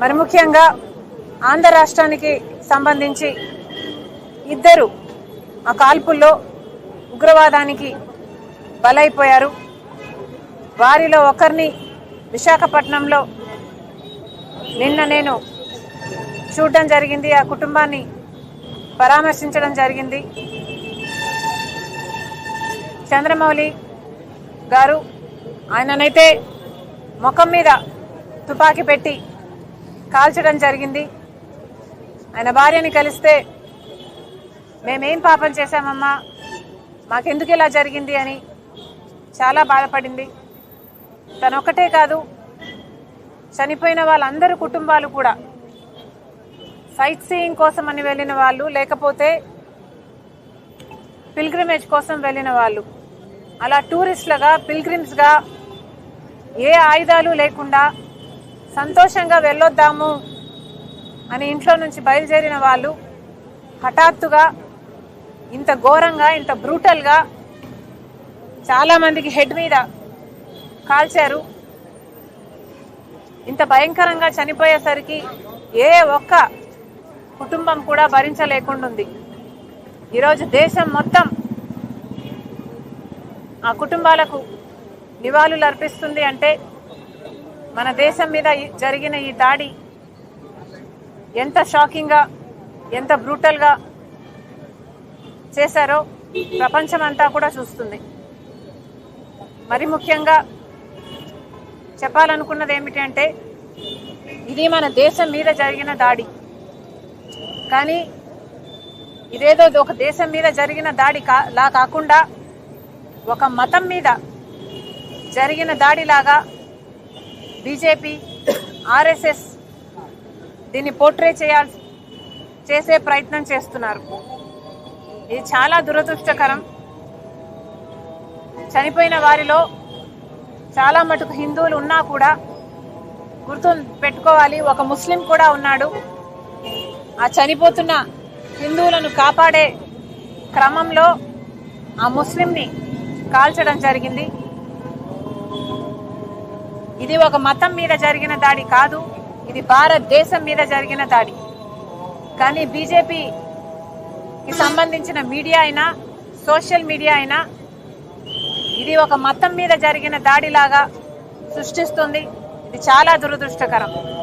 మరి ముఖ్యంగా ఆంధ్ర రాష్ట్రానికి సంబంధించి ఇద్దరు ఆ కాల్పుల్లో ఉగ్రవాదానికి బలైపోయారు. వారిలో ఒకరిని విశాఖపట్నంలో నిన్న నేను చూడడం జరిగింది, ఆ కుటుంబాన్ని పరామర్శించడం జరిగింది. చంద్రమౌళి గారు ఆయననైతే ముఖం మీద తుపాకీ పెట్టి కాల్చడం జరిగింది. ఆయన భార్యని కలిస్తే మేమేం పాపం చేశామమ్మా, మాకెందుకు ఇలా జరిగింది అని చాలా బాధపడింది. తనొక్కటే కాదు, చనిపోయిన వాళ్ళందరి కుటుంబాలు కూడా సైట్ సీయింగ్ కోసం అని వెళ్ళిన వాళ్ళు, లేకపోతే పిల్గ్రిమేజ్ కోసం వెళ్ళిన వాళ్ళు, అలా టూరిస్టులుగా పిల్గ్రిమ్స్గా ఏ ఆయుధాలు లేకుండా సంతోషంగా వెళ్ళొద్దాము అని ఇంట్లో నుంచి బయలుదేరిన వాళ్ళు హఠాత్తుగా ఇంత ఘోరంగా, ఇంత బ్రూటల్గా చాలామందికి హెడ్ మీద కాల్చారు. ఇంత భయంకరంగా చనిపోయేసరికి ఏ ఒక్క కుటుంబం కూడా భరించలేకుండా ఉంది. ఈరోజు దేశం మొత్తం ఆ కుటుంబాలకు నివాళులు అర్పిస్తుంది. అంటే మన దేశం మీద జరిగిన ఈ దాడి ఎంత షాకింగ్గా, ఎంత బ్రూటల్గా చేశారో ప్రపంచమంతా కూడా చూస్తుంది. మరి ముఖ్యంగా చెప్పాలనుకున్నది ఏమిటి అంటే, ఇది మన దేశం మీద జరిగిన దాడి, కానీ ఇదేదో ఒక దేశం మీద జరిగిన దాడి లా కాకుండా ఒక మతం మీద జరిగిన దాడిలాగా బీజేపీ, ఆర్ఎస్ఎస్ దీన్ని పోర్ట్రే చేసే ప్రయత్నం చేస్తున్నారు. ఇది చాలా దురదృష్టకరం. చనిపోయిన వారిలో చాలా మటుకు హిందువులు ఉన్నా కూడా గుర్తు పెట్టుకోవాలి, ఒక ముస్లిం కూడా ఉన్నాడు. ఆ చనిపోతున్న హిందువులను కాపాడే క్రమంలో ఆ ముస్లింని కాల్చడం జరిగింది. ఇది ఒక మతం మీద జరిగిన దాడి కాదు, ఇది భారతదేశం మీద జరిగిన దాడి. కానీ బీజేపీకి సంబంధించిన మీడియా అయినా, సోషల్ మీడియా అయినా ఇది ఒక మతం మీద జరిగిన దాడిలాగా సృష్టిస్తుంది. ఇది చాలా దురదృష్టకరం.